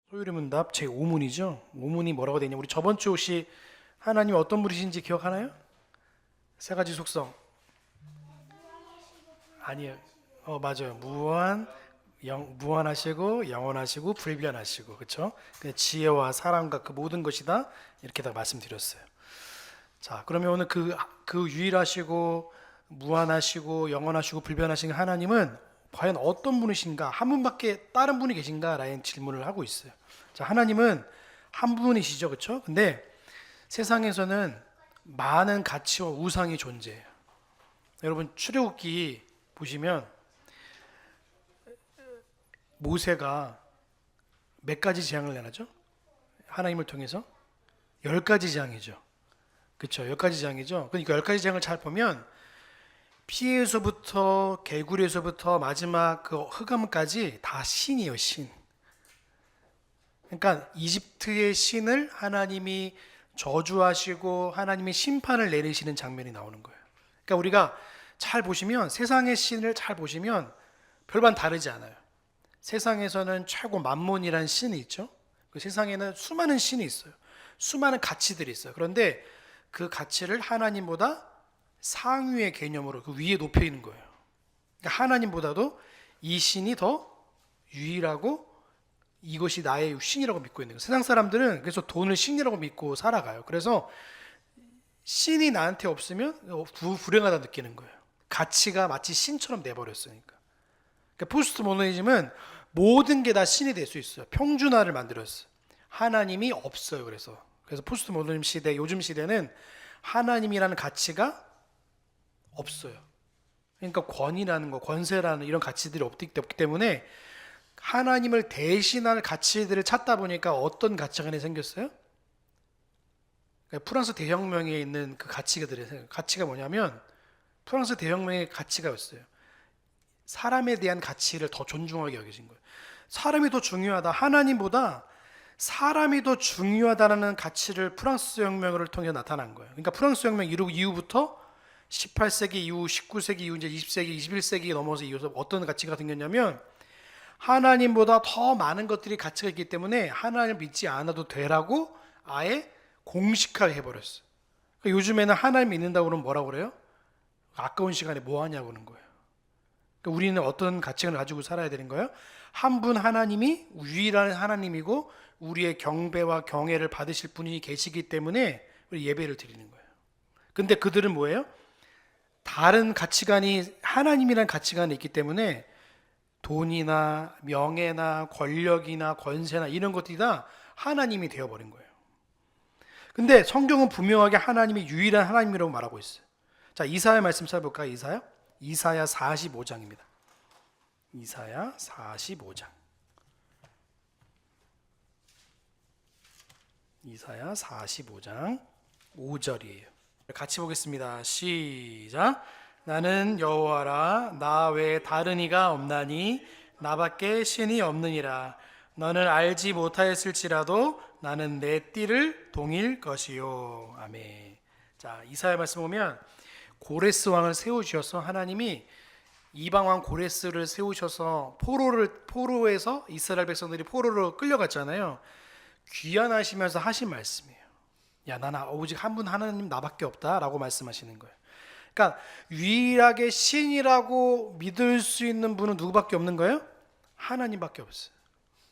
소유리문답 제5문이죠. 5문이 뭐라고 되냐? 우리 저번 주 혹시 하나님 어떤 분이신지 기억하나요? 세 가지 속성. 아니요. 맞아요. 무한하시고 영원하시고 불변하시고 그렇죠? 지혜와 사랑과 그 모든 것이다 이렇게 다 말씀드렸어요. 자, 그러면 오늘 그 유일하시고 무한하시고 영원하시고 불변하신 하나님은 과연 어떤 분이신가? 한 분밖에 다른 분이 계신가? 라는 질문을 하고 있어요. 자, 하나님은 한 분이시죠, 그렇죠? 근데 세상에서는 많은 가치와 우상이 존재해요. 여러분 출애굽기 보시면 모세가 몇 가지 재앙을 내놨죠? 하나님을 통해서 10가지 재앙이죠. 그렇죠? 10가지 재앙이죠. 그러니까 10가지 재앙을 잘 보면 피에서부터 개구리에서부터 마지막 그 흑암까지 다 신이에요, 신. 그러니까 이집트의 신을 하나님이 저주하시고 하나님이 심판을 내리시는 장면이 나오는 거예요. 그러니까 우리가 잘 보시면 세상의 신을 잘 보시면 별반 다르지 않아요. 세상에서는 최고 만몬이라는 신이 있죠. 그 세상에는 수많은 신이 있어요. 수많은 가치들이 있어요. 그런데 그 가치를 하나님보다 상위의 개념으로 그 위에 높여 있는 거예요. 그러니까 하나님보다도 이 신이 더 유일하고 이것이 나의 신이라고 믿고 있는 거예요. 세상 사람들은 그래서 돈을 신이라고 믿고 살아가요. 그래서 신이 나한테 없으면 불행하다 느끼는 거예요. 가치가 마치 신처럼 돼버렸으니까. 그러니까 포스트 모더니즘은 모든 게 다 신이 될 수 있어요. 평준화를 만들었어요. 하나님이 없어요. 그래서 포스트 모더니즘 시대, 요즘 시대는 하나님이라는 가치가 없어요. 그러니까 권위라는 거, 권세라는 이런 가치들이 없기 때문에 하나님을 대신할 가치들을 찾다 보니까 어떤 가치관이 생겼어요? 프랑스 대혁명에 있는 그 가치가 뭐냐면 프랑스 대혁명의 가치가였어요. 사람에 대한 가치를 더 존중하게 여기신 거예요. 사람이 더 중요하다. 하나님보다 사람이 더 중요하다는 가치를 프랑스 혁명을 통해 나타난 거예요. 그러니까 프랑스 혁명 이후부터 18세기 이후, 19세기 이후, 이제 20세기, 21세기 넘어서 이어서 어떤 가치가 생겼냐면 하나님보다 더 많은 것들이 가치가 있기 때문에 하나님을 믿지 않아도 되라고 아예 공식화를 해버렸어요. 그러니까 요즘에는 하나님 믿는다고 그러면 뭐라고 그래요? 아까운 시간에 뭐 하냐고 그러는 거예요. 그러니까 우리는 어떤 가치관을 가지고 살아야 되는 거예요? 한 분 하나님이 유일한 하나님이고 우리의 경배와 경애를 받으실 분이 계시기 때문에 우리 예배를 드리는 거예요. 근데 그들은 뭐예요? 다른 가치관이 하나님이라는 가치관이 있기 때문에 돈이나 명예나 권력이나 권세나 이런 것들이 다 하나님이 되어버린 거예요. 근데 성경은 분명하게 하나님이 유일한 하나님이라고 말하고 있어요. 자, 이사야 말씀 찾아볼까요? 이사야 45장입니다. 이사야 45장. 이사야 45장 5절이에요. 같이 보겠습니다. 시작. 나는 여호와라. 나 외에 다른 이가 없나니 나밖에 신이 없느니라. 너는 알지 못하였을지라도 나는 내 띠를 동일 것이요. 아멘. 자, 이사야 말씀 보면 고레스 왕을 세우셔서 하나님이 이방 왕 고레스를 세우셔서 포로에서 이스라엘 백성들이 포로로 끌려갔잖아요. 귀환하시면서 하신 말씀이에요. 야, 나는 오직 한 분 하나님 나밖에 없다라고 말씀하시는 거예요. 그러니까 유일하게 신이라고 믿을 수 있는 분은 누구밖에 없는 거예요? 하나님밖에 없어요.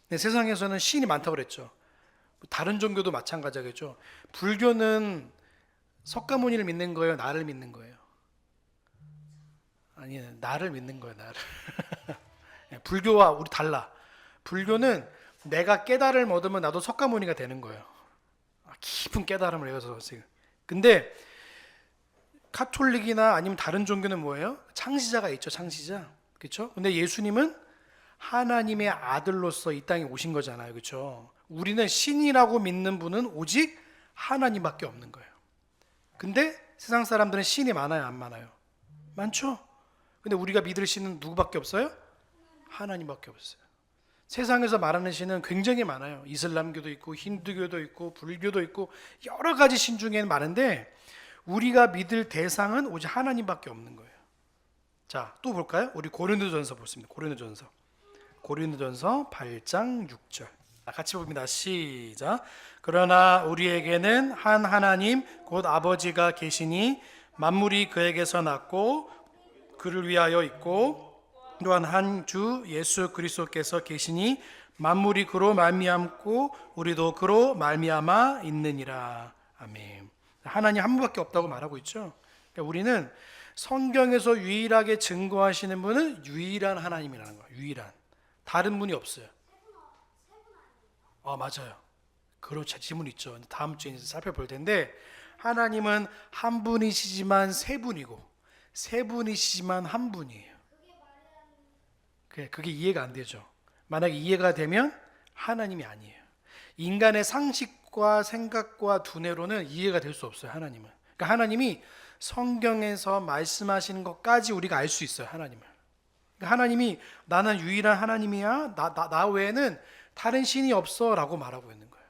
근데 세상에서는 신이 많다고 그랬죠. 다른 종교도 마찬가지겠죠. 불교는 석가모니를 믿는 거예요? 나를 믿는 거예요? 아니, 나를 믿는 거예요. 나를. 불교와 우리 달라. 불교는 내가 깨달음을 얻으면 나도 석가모니가 되는 거예요. 깊은 깨달음을 해서 지금. 근데 카톨릭이나 아니면 다른 종교는 뭐예요? 창시자가 있죠, 창시자. 그렇죠? 근데 예수님은 하나님의 아들로서 이 땅에 오신 거잖아요. 그렇죠? 우리는 신이라고 믿는 분은 오직 하나님밖에 없는 거예요. 근데 세상 사람들은 신이 많아요, 안 많아요? 많죠? 근데 우리가 믿을 신은 누구밖에 없어요? 하나님밖에 없어요. 세상에서 말하는 신은 굉장히 많아요. 이슬람교도 있고 힌두교도 있고 불교도 있고 여러 가지 신 중에는 많은데 우리가 믿을 대상은 오직 하나님밖에 없는 거예요. 자, 또 볼까요? 우리 고린도전서 보겠습니다. 고린도전서 8장 6절. 같이 봅니다. 시작. 그러나 우리에게는 한 하나님 곧 아버지가 계시니 만물이 그에게서 났고 그를 위하여 있고 또한 한 주 예수 그리스도께서 계시니 만물이 그로 말미암고 우리도 그로 말미암아 있느니라. 아멘. 하나님 한 분밖에 없다고 말하고 있죠. 그러니까 우리는 성경에서 유일하게 증거하시는 분은 유일한 하나님이라는 거예요. 유일한. 다른 분이 없어요. 맞아요. 그렇죠. 질문 있죠. 다음 주에 살펴볼 텐데 하나님은 한 분이시지만 세 분이고 세 분이시지만 한 분이에요. 그게 이해가 안 되죠. 만약에 이해가 되면 하나님이 아니에요. 인간의 상식과 생각과 두뇌로는 이해가 될 수 없어요. 하나님은. 그러니까 하나님이 성경에서 말씀하시는 것까지 우리가 알 수 있어요. 하나님을. 그러니까 하나님이 나는 유일한 하나님이야. 나 외에는 다른 신이 없어 라고 말하고 있는 거예요.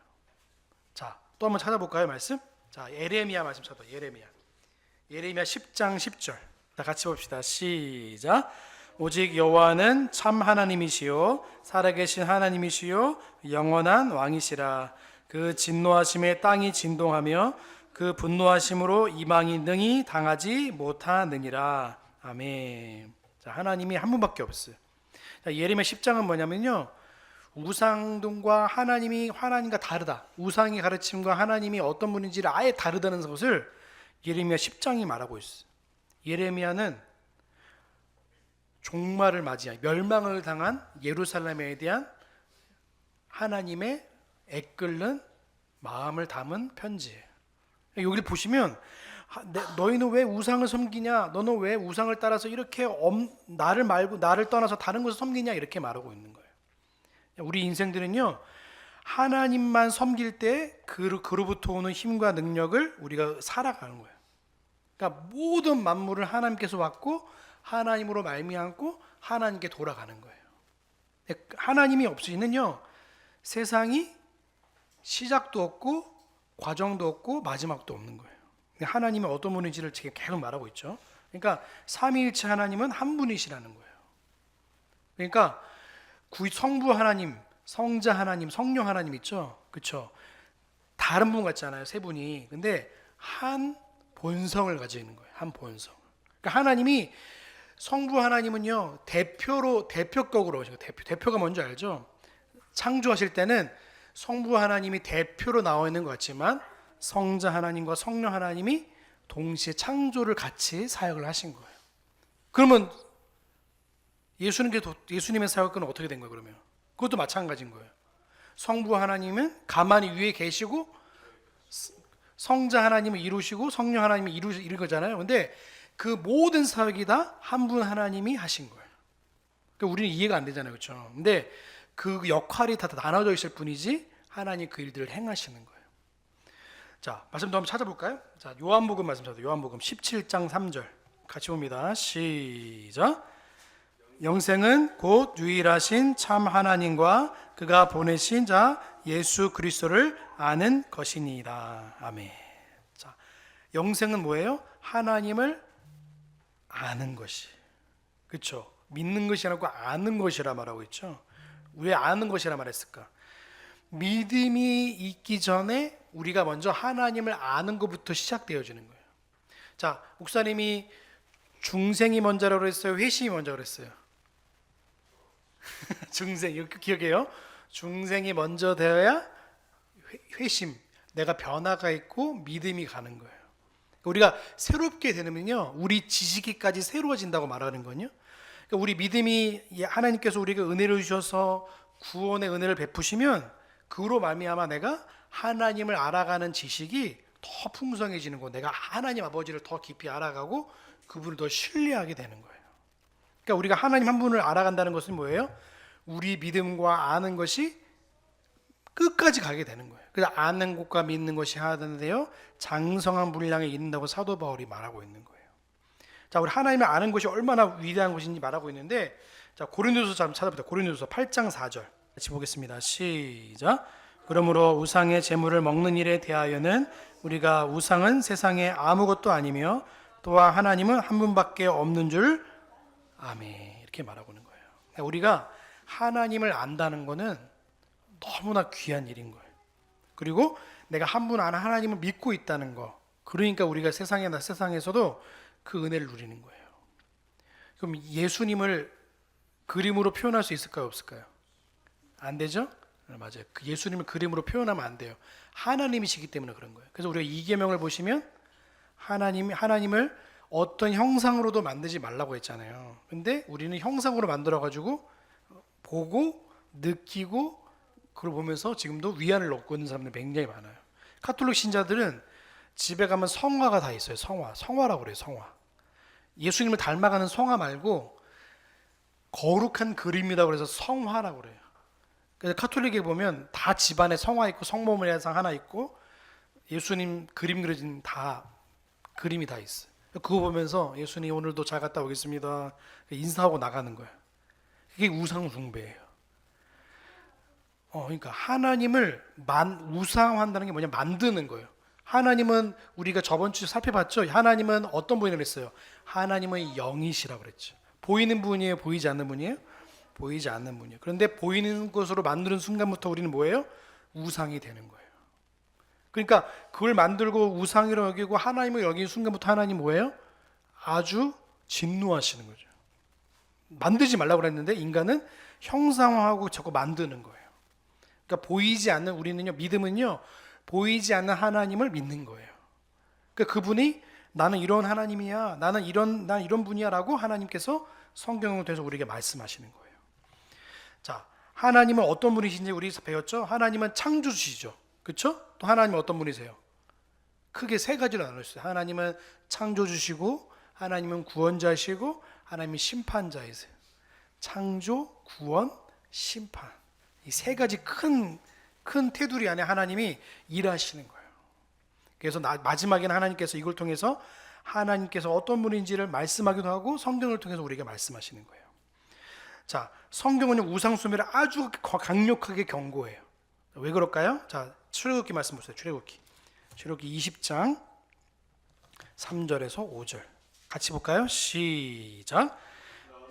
자, 또 한번 찾아볼까요? 말씀? 자, 예레미야 말씀 찾아봐요. 예레미야 10장 10절. 자, 같이 봅시다. 시작. 오직 여호와는 참 하나님이시요 살아계신 하나님이시요 영원한 왕이시라. 그 진노하심에 땅이 진동하며 그 분노하심으로 이방이 능히 당하지 못하느니라. 아멘. 자, 하나님이 한 분밖에 없어요. 자, 예레미야 10장은 뭐냐면요, 우상과 하나님과 다르다. 우상의 가르침과 하나님이 어떤 분인지를 아예 다르다는 것을 예레미야 10장이 말하고 있어요. 예레미야는 종말을 맞이한 멸망을 당한 예루살렘에 대한 하나님의 애끓는 마음을 담은 편지예요. 여기를 보시면 너희는 왜 우상을 섬기냐? 너는 왜 우상을 따라서 이렇게 나를 말고 나를 떠나서 다른 것을 섬기냐? 이렇게 말하고 있는 거예요. 우리 인생들은요, 하나님만 섬길 때 그로부터 오는 힘과 능력을 우리가 살아가는 거예요. 그러니까 모든 만물을 하나님께서 왔고 하나님으로 말미암고 하나님께 돌아가는 거예요. 하나님이 없이는요, 세상이 시작도 없고 과정도 없고 마지막도 없는 거예요. 하나님이 어떤 분인지를 지금 계속 말하고 있죠. 그러니까 삼위일체 하나님은 한 분이시라는 거예요. 그러니까 성부 하나님, 성자 하나님, 성령 하나님 있죠. 그렇죠? 다른 분 같잖아요, 세 분이. 근데 한 본성을 가지고 있는 거예요. 한 본성. 그러니까 하나님이, 성부 하나님은요, 대표격으로 오신 거예요. 대표가 뭔지 알죠? 창조하실 때는 성부 하나님이 대표로 나와 있는 것 같지만 성자 하나님과 성령 하나님이 동시에 창조를 같이 사역을 하신 거예요. 그러면 예수님의 사역은 어떻게 된 거예요? 그러면 그것도 마찬가지인 거예요. 성부 하나님은 가만히 위에 계시고 성자 하나님을 이루시고 성령 하나님이 이루는 거잖아요. 근데 그 모든 사역이 다 한 분 하나님이 하신 거예요. 그러니까 우리는 이해가 안 되잖아요, 그렇죠? 근데 그 역할이 다 나눠져 있을 뿐이지 하나님 그 일들을 행하시는 거예요. 자, 말씀도 한번 찾아볼까요? 자, 요한복음 말씀 찾아요. 요한복음 17장 3절 같이 봅니다. 시작. 영생은 곧 유일하신 참 하나님과 그가 보내신 자 예수 그리스도를 아는 것이니이다. 아멘. 자, 영생은 뭐예요? 하나님을 아는 것이. 그렇죠? 믿는 것이 아니고 아는 것이라 말하고 있죠. 왜 아는 것이라 말했을까? 믿음이 있기 전에 우리가 먼저 하나님을 아는 것부터 시작되어지는 거예요. 자, 목사님이 중생이 먼저라고 그랬어요? 회심이 먼저 그랬어요? 중생, 이거 기억해요? 중생이 먼저 되어야 회심, 내가 변화가 있고 믿음이 가는 거예요. 우리가 새롭게 되면요, 우리 지식이까지 새로워진다고 말하는 거요. 그러니까 우리 믿음이, 하나님께서 우리에게 은혜를 주셔서 구원의 은혜를 베푸시면 그로 말미암아 내가 하나님을 알아가는 지식이 더 풍성해지는 거, 내가 하나님 아버지를 더 깊이 알아가고 그분을 더 신뢰하게 되는 거예요. 그러니까 우리가 하나님 한 분을 알아간다는 것은 뭐예요? 우리 믿음과 아는 것이 끝까지 가게 되는 거예요. 그래서 아는 것과 믿는 것이 하나되어 장성한 분량에 이른다고 사도 바울이 말하고 있는 거예요. 자, 우리 하나님을 아는 것이 얼마나 위대한 것인지 말하고 있는데, 자, 고린도서 한번 찾아보자. 고린도서 8장 4절 같이 보겠습니다. 시작. 그러므로 우상의 제물을 먹는 일에 대하여는 우리가 우상은 세상에 아무것도 아니며 또한 하나님은 한 분밖에 없는 줄 아멘, 이렇게 말하고 있는 거예요. 우리가 하나님을 안다는 것은 너무나 귀한 일인 거예요. 그리고 내가 한 분 안에 하나님을 믿고 있다는 거. 그러니까 우리가 세상에서도 그 은혜를 누리는 거예요. 그럼 예수님을 그림으로 표현할 수 있을까요, 없을까요? 안 되죠? 맞아요. 그 예수님을 그림으로 표현하면 안 돼요. 하나님이시기 때문에 그런 거예요. 그래서 우리가 이계명을 보시면 하나님을 어떤 형상으로도 만들지 말라고 했잖아요. 근데 우리는 형상으로 만들어 가지고 보고 느끼고 그걸 보면서 지금도 위안을 얻고 있는 사람들이 굉장히 많아요. 카톨릭 신자들은 집에 가면 성화가 다 있어요. 성화라고 그래요. 성화. 예수님을 닮아가는 성화 말고 거룩한 그림이라고 그래서 성화라고 그래요. 그래서 카톨릭에 보면 다 집안에 성화 있고 성모마리아상 하나 있고 예수님 그림 그려진 다 그림이 다 있어요. 그거 보면서 예수님 오늘도 잘 갔다 오겠습니다. 인사하고 나가는 거예요. 그게 우상 숭배예요. 그러니까 하나님을 우상화한다는 게 뭐냐? 만드는 거예요. 하나님은 우리가 저번 주에 살펴봤죠. 하나님은 어떤 분이라고 그랬어요? 하나님은 영이시라고 그랬죠. 보이는 분이에요? 보이지 않는 분이에요? 보이지 않는 분이에요. 그런데 보이는 것으로 만드는 순간부터 우리는 뭐예요? 우상이 되는 거예요. 그러니까 그걸 만들고 우상이라고 여기고 하나님을 여기는 순간부터 하나님 뭐예요? 아주 진노하시는 거죠. 만들지 말라고 그랬는데 인간은 형상화하고 자꾸 만드는 거예요. 그러니까 보이지 않는 우리는요, 믿음은요, 보이지 않는 하나님을 믿는 거예요. 그러니까 그분이 나는 이런 하나님이야, 난 이런 분이야라고 하나님께서 성경을 통해서 우리에게 말씀하시는 거예요. 자, 하나님은 어떤 분이신지 우리 배웠죠? 하나님은 창조주시죠. 그렇죠? 또 하나님은 어떤 분이세요? 크게 세 가지로 나누셨어요. 하나님은 창조주시고, 하나님은 구원자시고, 하나님은 심판자이세요. 창조, 구원, 심판. 이 세 가지 큰 테두리 안에 하나님이 일하시는 거예요. 그래서 마지막에는 하나님께서 이걸 통해서 하나님께서 어떤 분인지를 말씀하기도 하고 성경을 통해서 우리에게 말씀하시는 거예요. 자, 성경은 우상숭배를 아주 강력하게 경고해요. 왜 그럴까요? 자, 출애굽기 말씀 보세요. 출애굽기 20장 3절에서 5절 같이 볼까요? 시작.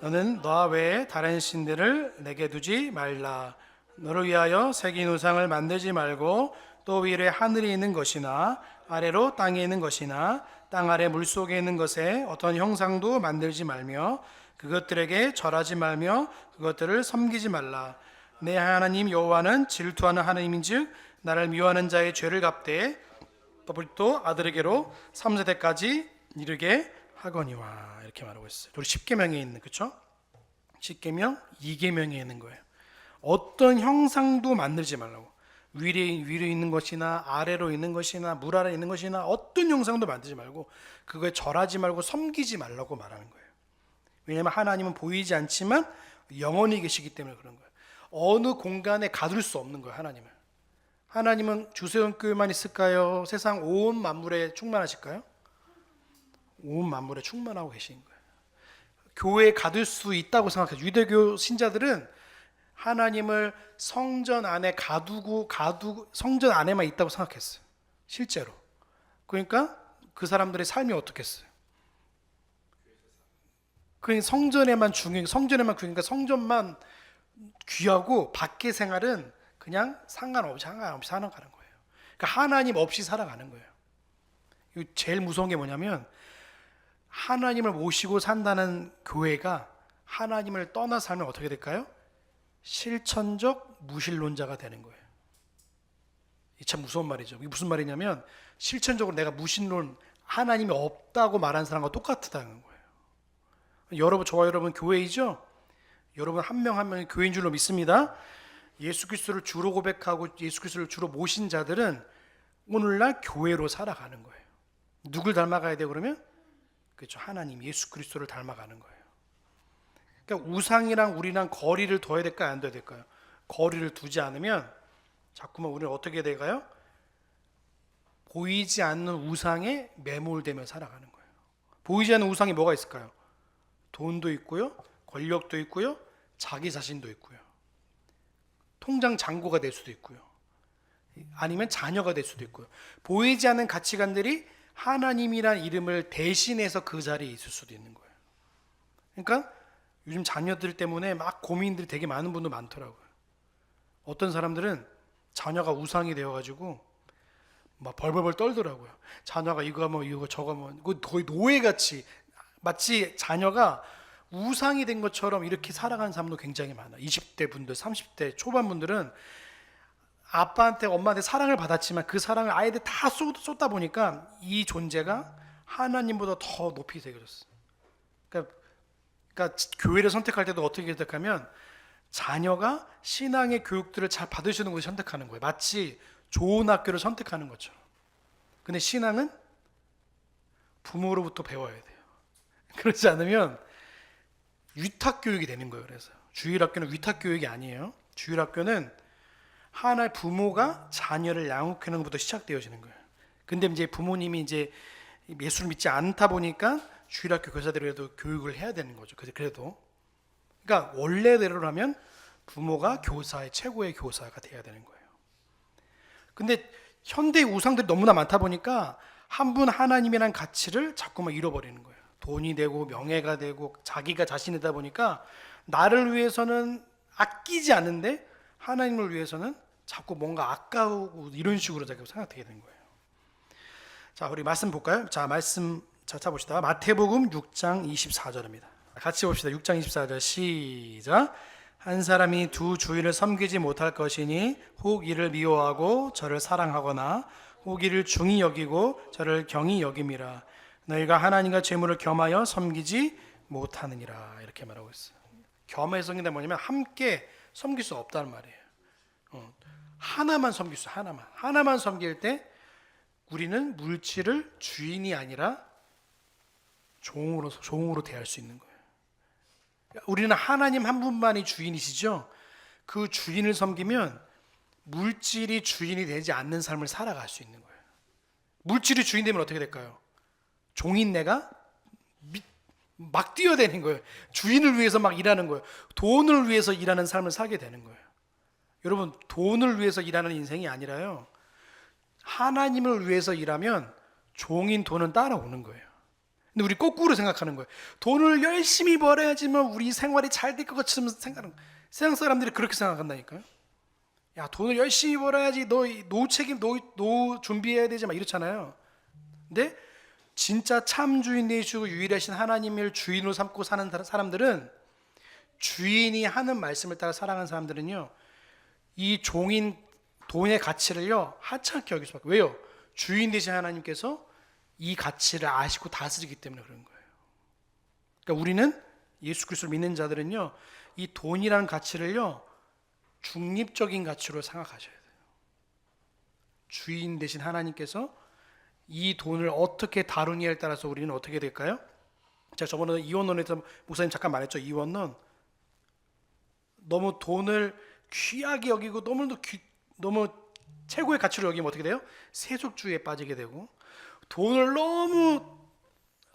너는 너 외에 다른 신들을 내게 두지 말라. 너를 위하여 새긴 우상을 만들지 말고 또 위에 하늘에 있는 것이나 아래로 땅에 있는 것이나 땅 아래 물속에 있는 것에 어떤 형상도 만들지 말며 그것들에게 절하지 말며 그것들을 섬기지 말라. 내 하나님 여호와는 질투하는 하나님인즉 나를 미워하는 자의 죄를 갚되 또 아들에게로 3세대까지 이르게 하거니와. 이렇게 말하고 있어요. 우리 10계명에 있는, 그렇죠? 10계명, 2계명에 있는 거예요. 어떤 형상도 만들지 말라고. 위로 있는 것이나 아래로 있는 것이나 물 아래 있는 것이나 어떤 형상도 만들지 말고 그거에 절하지 말고 섬기지 말라고 말하는 거예요. 왜냐하면 하나님은 보이지 않지만 영원히 계시기 때문에 그런 거예요. 어느 공간에 가둘 수 없는 거예요. 하나님은 주세원 교회만 있을까요? 세상 온 만물에 충만하실까요? 온 만물에 충만하고 계신 거예요. 교회에 가둘 수 있다고 생각해요. 유대교 신자들은 하나님을 성전 안에 가두고 성전 안에만 있다고 생각했어요. 실제로. 그러니까 그 사람들의 삶이 어떻겠어요? 그냥 성전에만 그러니까 성전만 귀하고 밖의 생활은 그냥 상관없이 살아가는 거예요. 그러니까 하나님 없이 살아가는 거예요. 제일 무서운 게 뭐냐면 하나님을 모시고 산다는 교회가 하나님을 떠나 살면 어떻게 될까요? 실천적 무신론자가 되는 거예요. 이 참 무서운 말이죠. 이게 무슨 말이냐면 실천적으로 내가 무신론, 하나님이 없다고 말하는 사람과 똑같다는 거예요. 저와 여러분 교회이죠? 여러분 한 명 한 명이 교회인 줄로 믿습니다. 예수 그리스도를 주로 고백하고 예수 그리스도를 주로 모신 자들은 오늘날 교회로 살아가는 거예요. 누굴 닮아가야 돼요 그러면? 그렇죠. 하나님 예수 그리스도를 닮아가는 거예요. 그러니까 우상이랑 우리랑 거리를 둬야 될까요? 안 둬야 될까요? 거리를 두지 않으면 자꾸만 우리는 어떻게 될까요? 보이지 않는 우상에 매몰되며 살아가는 거예요. 보이지 않는 우상이 뭐가 있을까요? 돈도 있고요, 권력도 있고요, 자기 자신도 있고요. 통장 잔고가 될 수도 있고요. 아니면 자녀가 될 수도 있고요. 보이지 않는 가치관들이 하나님이란 이름을 대신해서 그 자리에 있을 수도 있는 거예요. 그러니까 요즘 자녀들 때문에 막 고민들이 되게 많은 분도 많더라고요. 어떤 사람들은 자녀가 우상이 되어가지고 막 벌벌벌 떨더라고요. 자녀가 이거 뭐 이거 저거 뭐 거의 노예같이 마치 자녀가 우상이 된 것처럼 이렇게 살아가는 사람도 굉장히 많아. 20대 분들, 30대 초반 분들은 아빠한테 엄마한테 사랑을 받았지만 그 사랑을 아이들 다 쏟다 보니까 이 존재가 하나님보다 더 높이 새겨졌어. 그러니까 교회를 선택할 때도 어떻게 선택하면 자녀가 신앙의 교육들을 잘 받으시는 곳을 선택하는 거예요. 마치 좋은 학교를 선택하는 것처럼. 근데 신앙은 부모로부터 배워야 돼요. 그렇지 않으면 위탁 교육이 되는 거예요. 그래서 주일학교는 위탁 교육이 아니에요. 주일학교는 하나의 부모가 자녀를 양육하는 것부터 시작되어지는 거예요. 근데 이제 부모님이 이제 예수를 믿지 않다 보니까 주일학교 교사들에도 교육을 해야 되는 거죠. 그래도 그러니까 원래대로라면 부모가 교사의 최고의 교사가 돼야 되는 거예요. 근데 현대 우상들이 너무나 많다 보니까 한 분 하나님이라는 가치를 자꾸만 잃어버리는 거예요. 돈이 되고 명예가 되고 자기가 자신이다 보니까 나를 위해서는 아끼지 않는데 하나님을 위해서는 자꾸 뭔가 아까우고 이런 식으로 자꾸 생각되게 된 거예요. 자, 우리 말씀 볼까요? 자, 말씀 찾아봅시다. 마태복음 6장 24절입니다. 같이 봅시다. 6장 24절 시작. 한 사람이 두 주인을 섬기지 못할 것이니 혹 이를 미워하고 저를 사랑하거나 혹 이를 중히 여기고 저를 경히 여김이라. 너희가 하나님과 재물을 겸하여 섬기지 못하느니라. 이렇게 말하고 있어요. 겸하여 섬긴다 뭐냐면 함께 섬길 수 없다는 말이에요. 하나만 섬길 수, 하나만 섬길 때 우리는 물질을 주인이 아니라 종으로 대할 수 있는 거예요. 우리는 하나님 한 분만이 주인이시죠. 그 주인을 섬기면 물질이 주인이 되지 않는 삶을 살아갈 수 있는 거예요. 물질이 주인 되면 어떻게 될까요? 종인 내가 막 뛰어다니는 거예요. 주인을 위해서 막 일하는 거예요. 돈을 위해서 일하는 삶을 살게 되는 거예요. 여러분, 돈을 위해서 일하는 인생이 아니라요, 하나님을 위해서 일하면 종인 돈은 따라오는 거예요. 근데 우리 거꾸로 생각하는 거예요. 돈을 열심히 벌어야지만 우리 생활이 잘 될 것 같이 생각하는 거예요. 세상 사람들이 그렇게 생각한다니까요. 야, 돈을 열심히 벌어야지 너 노후 준비해야 되지 막 이렇잖아요. 근데 진짜 참 주인 되시고 유일하신 하나님을 주인으로 삼고 사는 사람들은, 주인이 하는 말씀을 따라 살아가는 사람들은요, 이 종인 돈의 가치를요 하찮게 여길 수밖에. 왜요? 주인 되신 하나님께서 이 가치를 아시고 다스리기 때문에 그런 거예요. 그러니까 우리는 예수 그리스도를 믿는 자들은요, 이 돈이라는 가치를요 중립적인 가치로 생각하셔야 돼요. 주인 되신 하나님께서 이 돈을 어떻게 다루느냐에 따라서 우리는 어떻게 될까요? 제가 저번에 이원론에서 목사님 잠깐 말했죠. 이원론, 너무 돈을 귀하게 여기고 너무 최고의 가치로 여기면 어떻게 돼요? 세속주의에 빠지게 되고, 돈을 너무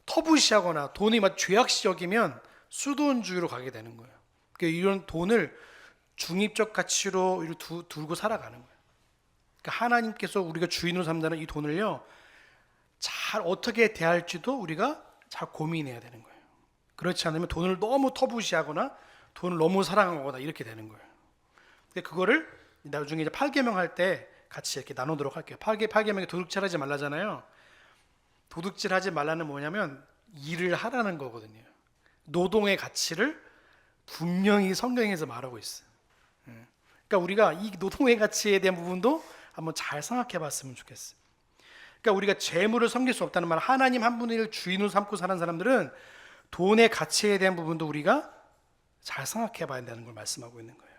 터부시하거나 돈이 막 죄악시 여기면 수돈주의로 가게 되는 거예요. 그러니까 이런 돈을 중립적 가치로 두고 살아가는 거예요. 그러니까 하나님께서 우리가 주인으로 삼다는 이 돈을요 잘 어떻게 대할지도 우리가 잘 고민해야 되는 거예요. 그렇지 않으면 돈을 너무 터부시하거나 돈을 너무 사랑하거나 이렇게 되는 거예요. 근데 그거를 나중에 이제 8계명 할 때 같이 이렇게 나누도록 할게요. 8계명에 도둑질하지 말라잖아요. 도둑질하지 말라는 뭐냐면 일을 하라는 거거든요. 노동의 가치를 분명히 성경에서 말하고 있어요. 그러니까 우리가 이 노동의 가치에 대한 부분도 한번 잘 생각해 봤으면 좋겠어요. 그러니까 우리가 재물을 섬길 수 없다는 말, 하나님 한 분을 주인으로 삼고 사는 사람들은 돈의 가치에 대한 부분도 우리가 잘 생각해 봐야 된다는 걸 말씀하고 있는 거예요.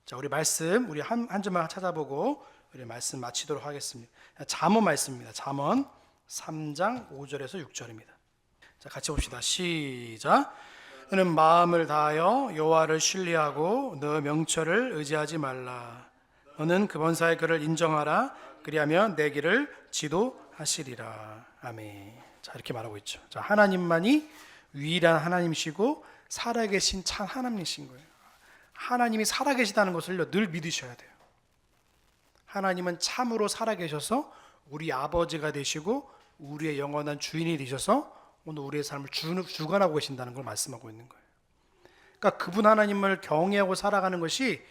자, 우리 말씀 우리 한 줄만 찾아보고 우리 말씀 마치도록 하겠습니다. 잠언 말씀입니다. 잠언 3장 5절에서 6절입니다. 자, 같이 봅시다. 시작. 너는 마음을 다하여 여호와를 신뢰하고 너 명철을 의지하지 말라. 너는 그 번사의 그를 인정하라. 그리하면 내 길을 지도하시리라. 아멘. 자, 이렇게 말하고 있죠. 자, 하나님만이 유일한 하나님이시고 살아계신 참 하나님이신 거예요. 하나님이 살아계시다는 것을 늘 믿으셔야 돼요. 하나님은 참으로 살아계셔서 우리 아버지가 되시고 우리의 영원한 주인이 되셔서 오늘 우리의 삶을 주관하고 계신다는 걸 말씀하고 있는 거예요. 그러니까 그분 하나님을 경외하고 살아가는 것이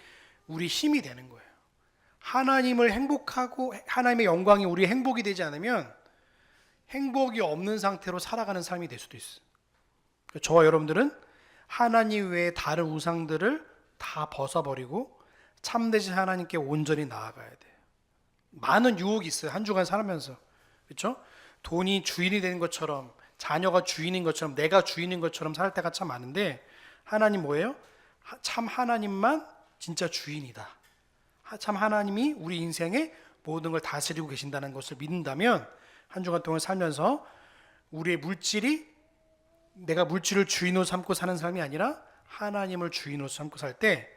우리 힘이 되는 거예요. 하나님을 행복하고 하나님의 영광이 우리의 행복이 되지 않으면 행복이 없는 상태로 살아가는 삶이 될 수도 있어요. 저와 여러분들은 하나님 외에 다른 우상들을 다 벗어버리고 참되신 하나님께 온전히 나아가야 돼요. 많은 유혹이 있어요. 한 주간 살면서. 그렇죠? 돈이 주인이 되는 것처럼, 자녀가 주인인 것처럼, 내가 주인인 것처럼 살 때가 참 많은데, 하나님 뭐예요? 참 하나님만 진짜 주인이다. 참 하나님이 우리 인생에 모든 걸 다스리고 계신다는 것을 믿는다면 한 주간 동안 살면서 우리의 물질이 내가 물질을 주인으로 삼고 사는 삶이 아니라 하나님을 주인으로 삼고 살 때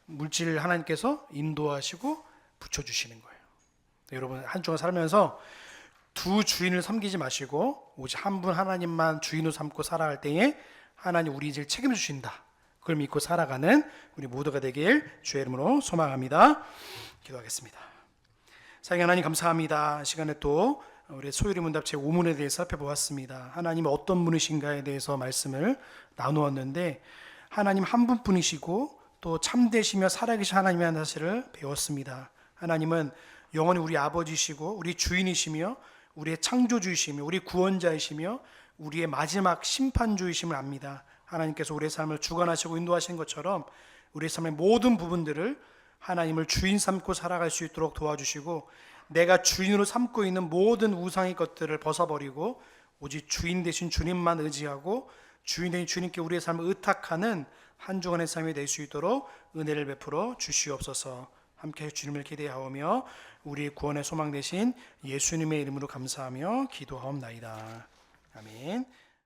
물질을 하나님께서 인도하시고 붙여주시는 거예요. 여러분 한 주간 살면서 두 주인을 섬기지 마시고 오직 한 분 하나님만 주인으로 삼고 살아갈 때에 하나님 우리 인생을 책임져 주신다. 그걸 믿고 살아가는 우리 모두가 되길 주의 이름으로 소망합니다. 기도하겠습니다. 사랑하는 하나님 감사합니다. 시간에 또 우리 소유리 문답 제5문에 대해서 살펴보았습니다. 하나님 어떤 분이신가에 대해서 말씀을 나누었는데 하나님 한 분뿐이시고 또 참되시며 살아계신 하나님이라는 사실을 배웠습니다. 하나님은 영원히 우리 아버지시고 우리 주인이시며 우리의 창조주이시며 우리 구원자이시며 우리의 마지막 심판주이심을 압니다. 하나님께서 우리의 삶을 주관하시고 인도하신 것처럼 우리의 삶의 모든 부분들을 하나님을 주인 삼고 살아갈 수 있도록 도와주시고 내가 주인으로 삼고 있는 모든 우상의 것들을 벗어버리고 오직 주인 되신 주님만 의지하고 주인 되신 주님께 우리의 삶을 의탁하는 한 주간의 삶이 될 수 있도록 은혜를 베풀어 주시옵소서. 함께 주님을 기대하오며 우리 구원의 소망 되신 예수님의 이름으로 감사하며 기도하옵나이다. 아멘.